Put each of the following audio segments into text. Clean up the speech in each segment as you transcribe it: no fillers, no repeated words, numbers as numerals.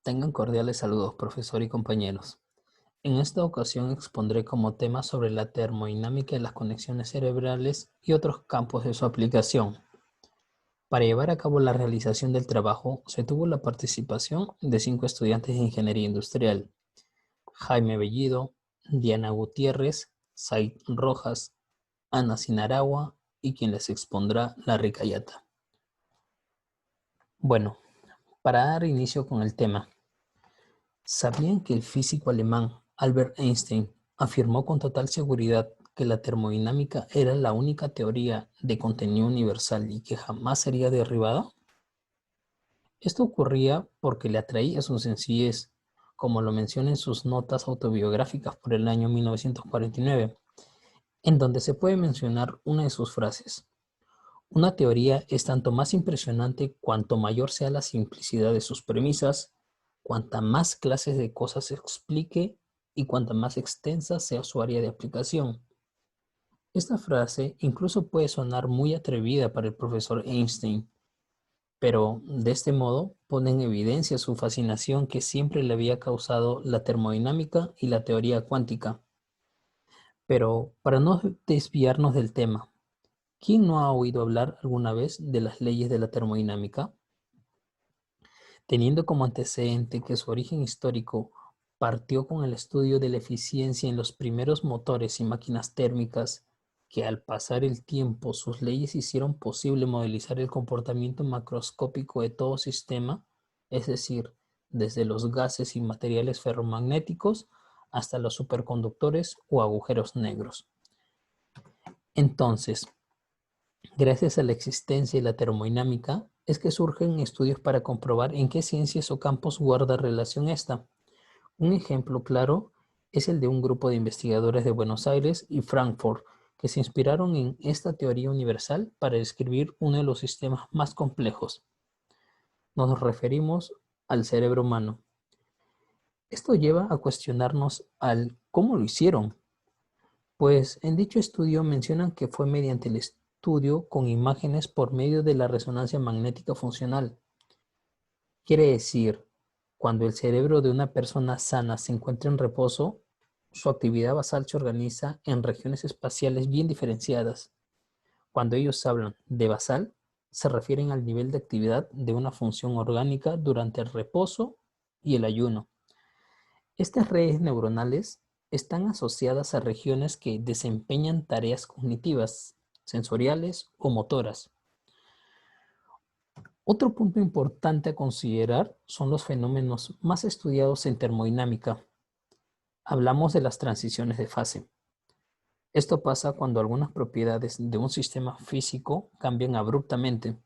Tengan cordiales saludos, profesor y compañeros. En esta ocasión expondré como tema sobre la termodinámica de las conexiones cerebrales y otros campos de su aplicación. Para llevar a cabo la realización del trabajo, se tuvo la participación de 5 estudiantes de Ingeniería Industrial: Jaime Bellido, Diana Gutiérrez, Said Rojas, Ana Sinaragua y quien les expondrá, Larry Cayata. Bueno, para dar inicio con el tema, ¿sabían que el físico alemán Albert Einstein afirmó con total seguridad que la termodinámica era la única teoría de contenido universal y que jamás sería derribada? Esto ocurría porque le atraía su sencillez, como lo menciona en sus notas autobiográficas por el año 1949, en donde se puede mencionar una de sus frases: una teoría es tanto más impresionante cuanto mayor sea la simplicidad de sus premisas, cuanta más clases de cosas se explique y cuanta más extensa sea su área de aplicación. Esta frase incluso puede sonar muy atrevida para el profesor Einstein, pero de este modo pone en evidencia su fascinación que siempre le había causado la termodinámica y la teoría cuántica. Pero para no desviarnos del tema, ¿quién no ha oído hablar alguna vez de las leyes de la termodinámica? Teniendo como antecedente que su origen histórico partió con el estudio de la eficiencia en los primeros motores y máquinas térmicas, que al pasar el tiempo sus leyes hicieron posible modelizar el comportamiento macroscópico de todo sistema, es decir, desde los gases y materiales ferromagnéticos hasta los superconductores o agujeros negros. Entonces, gracias a la existencia de la termodinámica, es que surgen estudios para comprobar en qué ciencias o campos guarda relación esta. Un ejemplo claro es el de un grupo de investigadores de Buenos Aires y Frankfurt, que se inspiraron en esta teoría universal para describir uno de los sistemas más complejos. Nos referimos al cerebro humano. Esto lleva a cuestionarnos al cómo lo hicieron, pues en dicho estudio mencionan que fue mediante el estudio con imágenes por medio de la resonancia magnética funcional. Quiere decir, cuando el cerebro de una persona sana se encuentra en reposo, su actividad basal se organiza en regiones espaciales bien diferenciadas. Cuando ellos hablan de basal, se refieren al nivel de actividad de una función orgánica durante el reposo y el ayuno. Estas redes neuronales están asociadas a regiones que desempeñan tareas cognitivas, sensoriales o motoras. Otro punto importante a considerar son los fenómenos más estudiados en termodinámica. Hablamos de las transiciones de fase. Esto pasa cuando algunas propiedades de un sistema físico cambian abruptamente.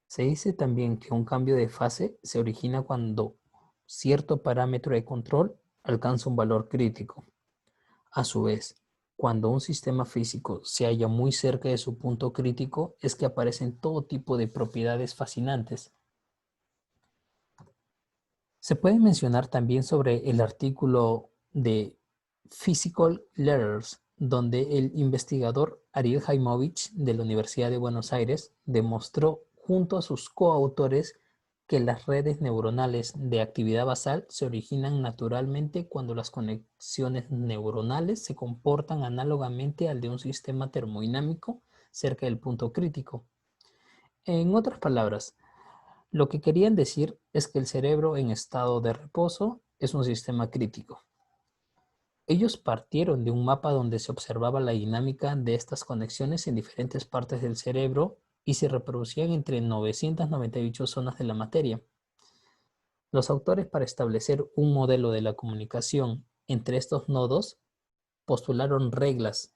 Se dice también que un cambio de fase se origina cuando cierto parámetro de control alcanza un valor crítico. A su vez, cuando un sistema físico se halla muy cerca de su punto crítico, es que aparecen todo tipo de propiedades fascinantes. Se puede mencionar también sobre el artículo de Physical Letters, donde el investigador Ariel Haimovich de la Universidad de Buenos Aires demostró junto a sus coautores que las redes neuronales de actividad basal se originan naturalmente cuando las conexiones neuronales se comportan análogamente al de un sistema termodinámico cerca del punto crítico. En otras palabras, lo que querían decir es que el cerebro en estado de reposo es un sistema crítico. Ellos partieron de un mapa donde se observaba la dinámica de estas conexiones en diferentes partes del cerebro y se reproducían entre 998 zonas de la materia. Los autores, para establecer un modelo de la comunicación entre estos nodos, postularon reglas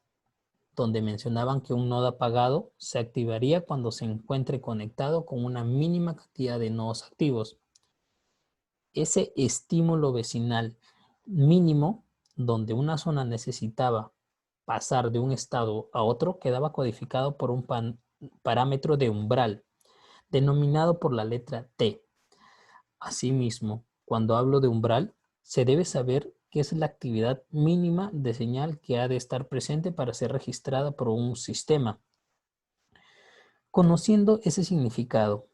donde mencionaban que un nodo apagado se activaría cuando se encuentre conectado con una mínima cantidad de nodos activos. Ese estímulo vecinal mínimo, donde una zona necesitaba pasar de un estado a otro, quedaba codificado por un parámetro de umbral, denominado por la letra T. Asimismo, cuando hablo de umbral, se debe saber qué es la actividad mínima de señal que ha de estar presente para ser registrada por un sistema. Conociendo ese significado,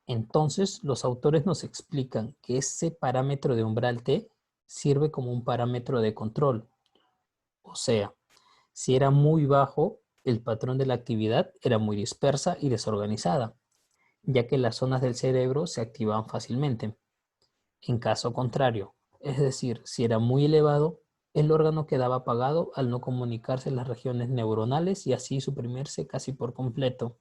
Entonces, los autores nos explican que ese parámetro de umbral T sirve como un parámetro de control. O sea, si era muy bajo, el patrón de la actividad era muy dispersa y desorganizada, ya que las zonas del cerebro se activaban fácilmente. En caso contrario, es decir, si era muy elevado, el órgano quedaba apagado al no comunicarse en las regiones neuronales y así suprimirse casi por completo.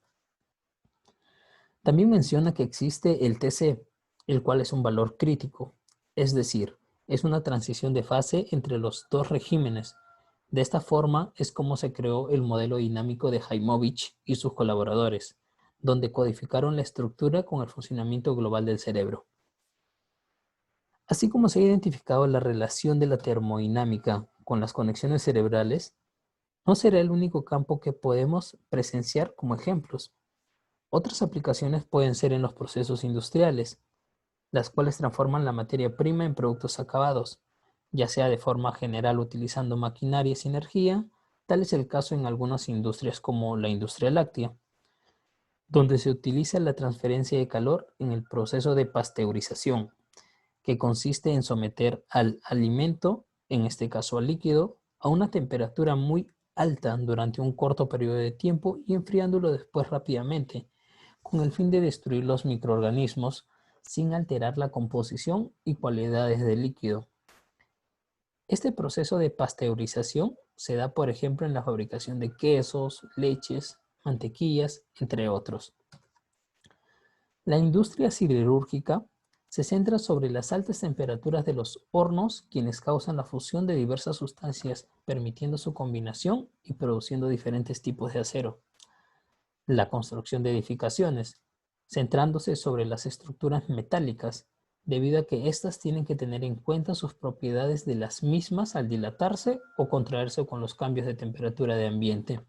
También menciona que existe el TC, el cual es un valor crítico, es decir, es una transición de fase entre los dos regímenes. De esta forma es como se creó el modelo dinámico de Haymovich y sus colaboradores, donde codificaron la estructura con el funcionamiento global del cerebro. Así como se ha identificado la relación de la termodinámica con las conexiones cerebrales, no será el único campo que podemos presenciar como ejemplos. Otras aplicaciones pueden ser en los procesos industriales, las cuales transforman la materia prima en productos acabados, ya sea de forma general utilizando maquinaria y energía, tal es el caso en algunas industrias como la industria láctea, donde se utiliza la transferencia de calor en el proceso de pasteurización, que consiste en someter al alimento, en este caso al líquido, a una temperatura muy alta durante un corto periodo de tiempo y enfriándolo después rápidamente, con el fin de destruir los microorganismos sin alterar la composición y cualidades del líquido. Este proceso de pasteurización se da, por ejemplo, en la fabricación de quesos, leches, mantequillas, entre otros. La industria siderúrgica se centra sobre las altas temperaturas de los hornos, quienes causan la fusión de diversas sustancias, permitiendo su combinación y produciendo diferentes tipos de acero. La construcción de edificaciones, centrándose sobre las estructuras metálicas, debido a que éstas tienen que tener en cuenta sus propiedades de las mismas al dilatarse o contraerse con los cambios de temperatura de ambiente.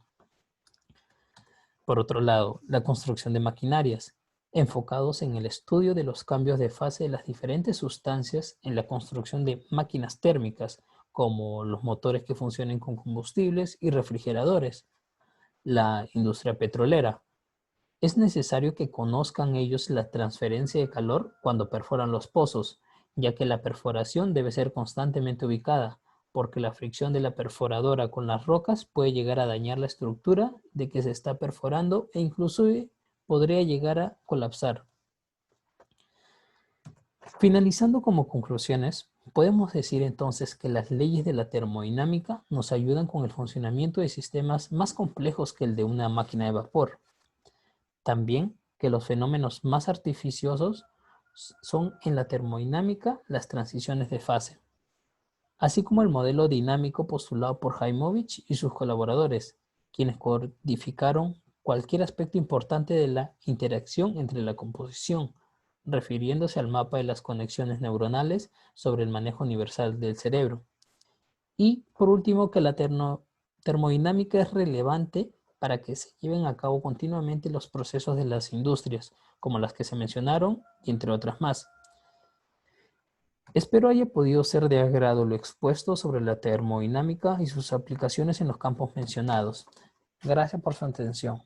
Por otro lado, la construcción de maquinarias, enfocados en el estudio de los cambios de fase de las diferentes sustancias en la construcción de máquinas térmicas, como los motores que funcionen con combustibles y refrigeradores. La industria petrolera. Es necesario que conozcan ellos la transferencia de calor cuando perforan los pozos, ya que la perforación debe ser constantemente ubicada, porque la fricción de la perforadora con las rocas puede llegar a dañar la estructura de que se está perforando e incluso podría llegar a colapsar. Finalizando como conclusiones, podemos decir entonces que las leyes de la termodinámica nos ayudan con el funcionamiento de sistemas más complejos que el de una máquina de vapor. También que los fenómenos más artificiosos son en la termodinámica las transiciones de fase, así como el modelo dinámico postulado por Haymovich y sus colaboradores, quienes codificaron cualquier aspecto importante de la interacción entre la composición, refiriéndose al mapa de las conexiones neuronales sobre el manejo universal del cerebro. Y por último, que la termodinámica es relevante para que se lleven a cabo continuamente los procesos de las industrias, como las que se mencionaron, y entre otras más. Espero haya podido ser de agrado lo expuesto sobre la termodinámica y sus aplicaciones en los campos mencionados. Gracias por su atención.